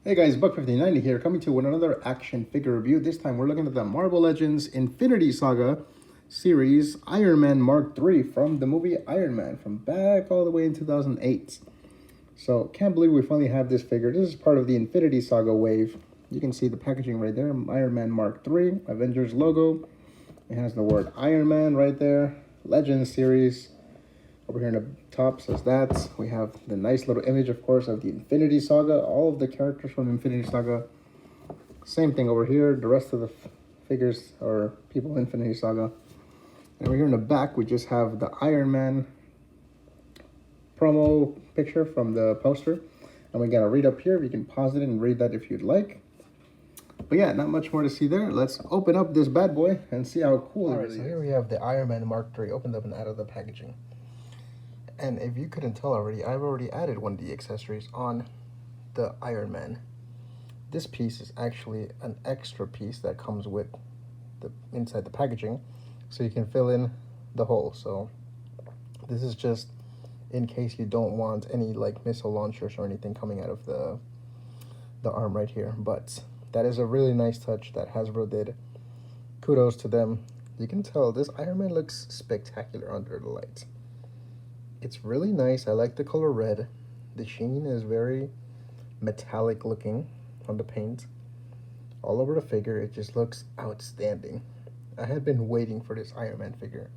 Hey guys, Buck5090 here, coming to another action figure review. This time we're looking at the Marvel Legends Infinity Saga series Iron Man Mark III from the movie Iron Man from back all the way in 2008. So, can't believe we finally have this figure. This is part of the Infinity Saga wave. You can see the packaging right there, Iron Man Mark III, Avengers logo. It has the word Iron Man right there, Legends series. Over here in the top says that. We have the nice little image, of course, of the Infinity Saga. All of the characters from the Infinity Saga. Same thing over here. The rest of the figures are people in Infinity Saga. And over here in the back, we just have the Iron Man promo picture from the poster. And we got to read up here. You can pause it and read that if you'd like. But yeah, not much more to see there. Let's open up this bad boy and see how cool it really is. So here we have the Iron Man Mark III opened up and out of the packaging. And if you couldn't tell already, I've already added one of the accessories on the Iron Man. This piece is actually an extra piece that comes with the inside the packaging, so you can fill in the hole. So this is just in case you don't want any like missile launchers or anything coming out of the arm right here. But that is a really nice touch that Hasbro did. Kudos to them. You can tell this Iron Man looks spectacular under the lights. It's really nice. I like the color red. The sheen is very metallic looking on the paint. All over the figure, it just looks outstanding. I had been waiting for this Iron Man figure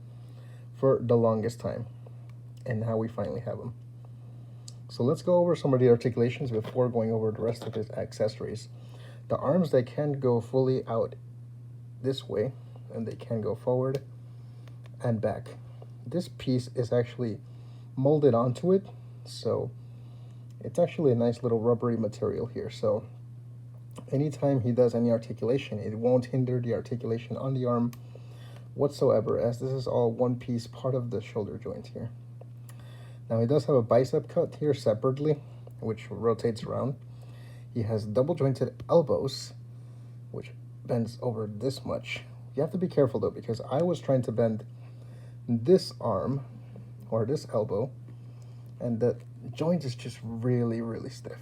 for the longest time, and now we finally have him. So let's go over some of the articulations before going over the rest of his accessories. The arms, they can go fully out this way, and they can go forward and back. This piece is actually molded onto it, so it's actually a nice little rubbery material here. So anytime he does any articulation, it won't hinder the articulation on the arm whatsoever, as this is all one piece part of the shoulder joint here. Now he does have a bicep cut here separately, which rotates around. He has double jointed elbows, which bends over this much. You have to be careful though, because I was trying to bend this arm or this elbow, and the joint is just really stiff.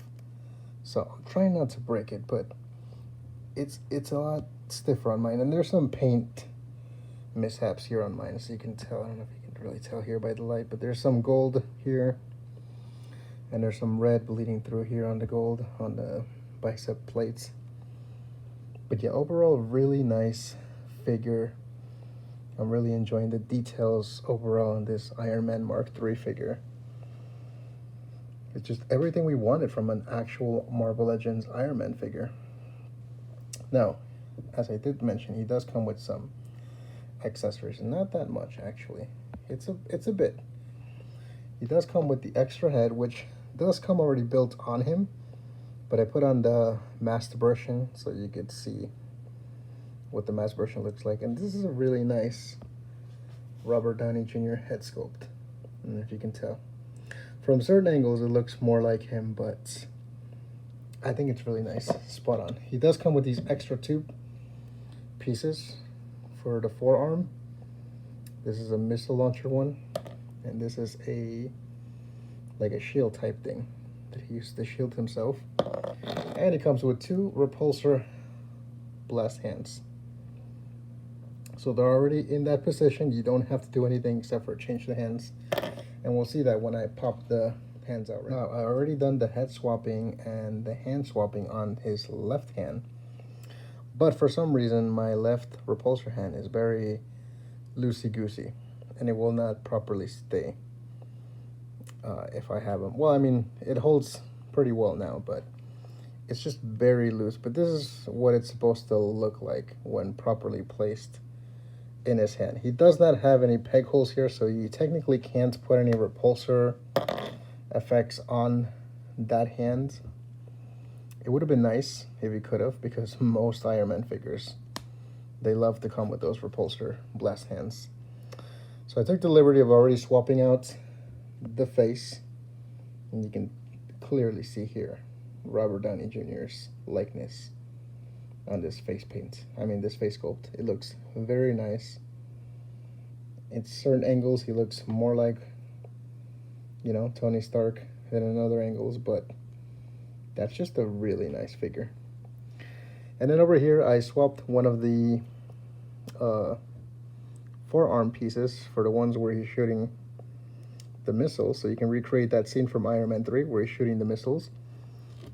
So I'm trying not to break it, but it's a lot stiffer on mine. And there's some paint mishaps here on mine, so you can tell. I don't know if you can really tell here by the light, but there's some gold here, and there's some red bleeding through here on the gold on the bicep plates. But yeah, overall, really nice figure. I'm really enjoying the details overall on this Iron Man Mark III figure. It's just everything we wanted from an actual Marvel Legends Iron Man figure. Now, as I did mention, he does come with some accessories, and not that much actually. It's a bit. He does come with the extra head, which does come already built on him, but I put on the masked version so you could see what the masked version looks like. And this is a really nice Robert Downey Jr. head sculpt. I don't know if you can tell. From certain angles, it looks more like him, but I think it's really nice. Spot on. He does come with these extra two pieces for the forearm. This is a missile launcher one, and this is like a shield type thing that he used to shield himself. And it comes with two repulsor blast hands. So they're already in that position. You don't have to do anything except for change the hands. And we'll see that when I pop the hands out. Now, I already done the head swapping and the hand swapping on his left hand. But for some reason, my left repulsor hand is very loosey-goosey, and it will not properly stay if I have him. Well, I mean, it holds pretty well now, but it's just very loose. But this is what it's supposed to look like when properly placed in his hand. He does not have any peg holes here, so you technically can't put any repulsor effects on that hand. It would have been nice if he could have, because most Iron Man figures, they love to come with those repulsor blast hands. So I took the liberty of already swapping out the face, and you can clearly see here Robert Downey Jr.'s likeness on this face paint. I mean, this face sculpt. It looks very nice. In certain angles, he looks more like, you know, Tony Stark than in other angles, but That's just a really nice figure. And then over here, I swapped one of the forearm pieces for the ones where he's shooting the missiles, so you can recreate that scene from Iron Man 3 where he's shooting the missiles.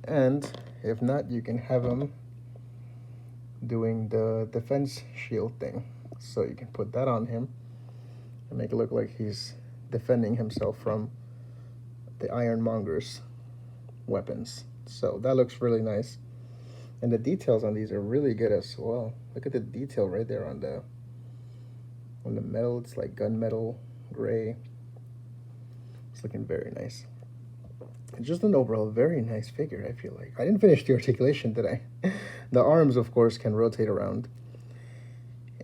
And if not, you can have him doing the defense shield thing. So you can put that on him and make it look like he's defending himself from the Ironmonger's weapons. So that looks really nice. And the details on these are really good as well. Look at the detail right there on the metal. It's like gunmetal gray. It's looking very nice. It's just an overall very nice figure, I feel like. I didn't finish the articulation, did I? The arms, of course, can rotate around.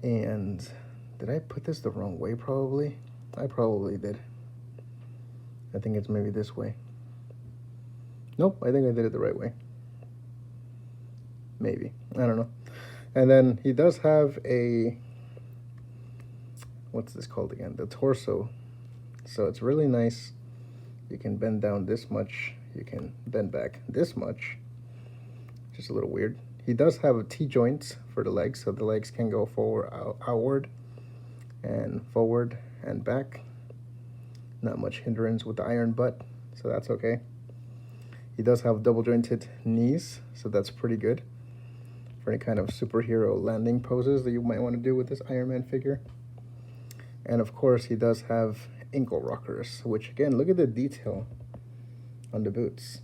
And did I put this the wrong way, probably? I probably did. I think it's maybe this way. Nope, I think I did it the right way. Maybe. I don't know. And then he does have a... what's this called again? The torso. So it's really nice. You can bend down this much. You can bend back this much. Just a little weird. He does have T-joints for the legs, so the legs can go forward, outward, and forward and back. Not much hindrance with the iron butt, so that's okay. He does have double jointed knees, so that's pretty good for any kind of superhero landing poses that you might want to do with this Iron Man figure. And of course, he does have ankle rockers, which again, look at the detail on the boots.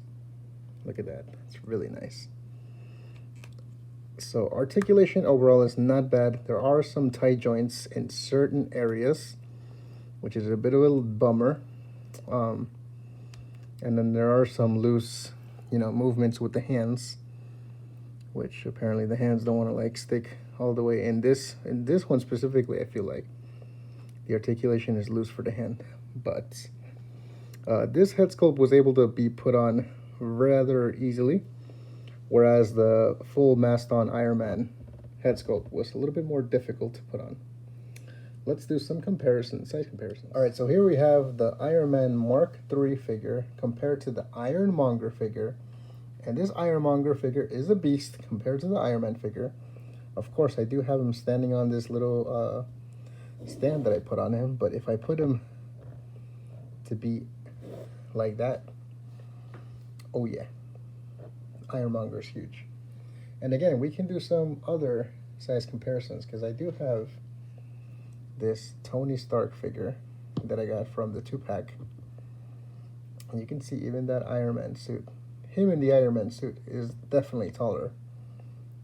Look at that. It's really nice. So articulation overall is not bad. There are some tight joints in certain areas, which is a bit of a bummer. And then there are some loose, movements with the hands, which apparently the hands don't want to like stick all the way in this one specifically. I feel like the articulation is loose for the hand, but this head sculpt was able to be put on rather easily, whereas the full Mastodon Iron Man head sculpt was a little bit more difficult to put on. Let's do some comparisons, size comparisons. All right, so here we have the Iron Man Mark III figure compared to the Ironmonger figure. And this Ironmonger figure is a beast compared to the Iron Man figure. Of course, I do have him standing on this little stand that I put on him, but if I put him to be like that, oh yeah, Ironmonger is huge. And again, we can do some other size comparisons, because I do have this Tony Stark figure that I got from the 2-pack, and you can see even that Iron Man suit, him in the Iron Man suit is definitely taller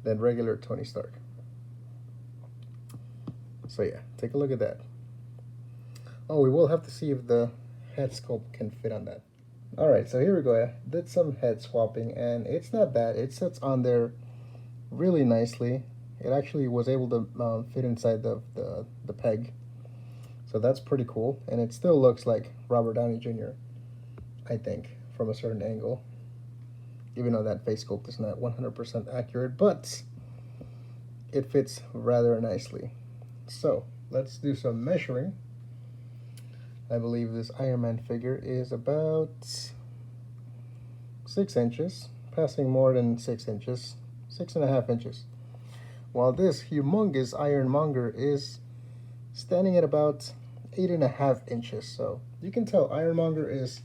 than regular Tony Stark. So yeah, take a look at that. Oh, we will have to see if the head sculpt can fit on that. All right, so here we go. I did some head swapping, and it's not bad. It sits on there really nicely. It actually was able to fit inside the peg. So that's pretty cool. And it still looks like Robert Downey Jr., I think, from a certain angle. Even though that face sculpt is not 100% accurate, but it fits rather nicely. So let's do some measuring. I believe this Iron Man figure is about 6 inches, passing more than 6 inches, 6.5 inches. While this humongous Ironmonger is standing at about 8.5 inches. So you can tell Ironmonger is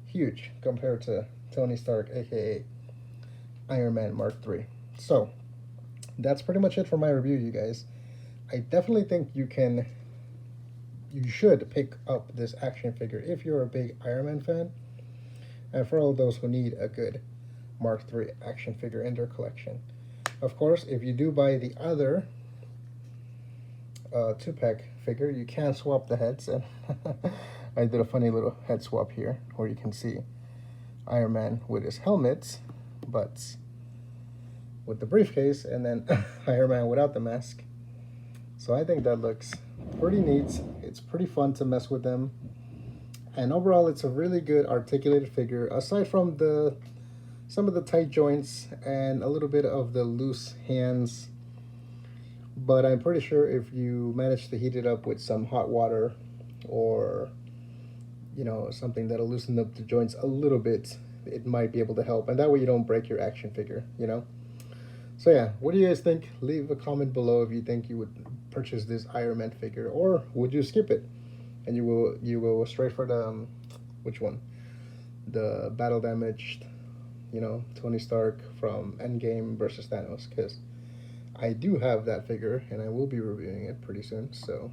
huge compared to Tony Stark, aka Iron Man Mark III. So that's pretty much it for my review, you guys. I definitely think you should pick up this action figure if you're a big Iron Man fan, and for all those who need a good Mark III action figure in their collection. Of course, if you do buy the other 2-pack figure, you can swap the heads, and I did a funny little head swap here where you can see Iron Man with his helmet, but with the briefcase, and then Iron Man without the mask. So I think that looks pretty neat. It's pretty fun to mess with them, and overall it's a really good articulated figure, aside from some of the tight joints and a little bit of the loose hands. But I'm pretty sure if you manage to heat it up with some hot water, or something that'll loosen up the joints a little bit, it might be able to help, and that way you don't break your action figure, you know. So yeah, what do you guys think? Leave a comment below if you think you would purchase this Iron Man figure, or would you skip it and you go straight for the which one, the battle damaged, you know, Tony Stark from Endgame versus Thanos, because I do have that figure and I will be reviewing it pretty soon. So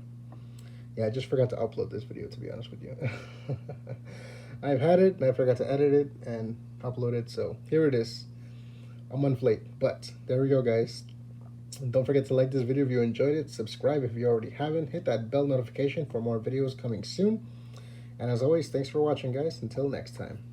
yeah, I just forgot to upload this video, to be honest with you. I've had it and I forgot to edit it and upload it, so here it is. I'm on flake, but there we go, guys. And don't forget to like this video if you enjoyed it, subscribe if you already haven't, hit that bell notification for more videos coming soon, and as always, thanks for watching, guys. Until next time.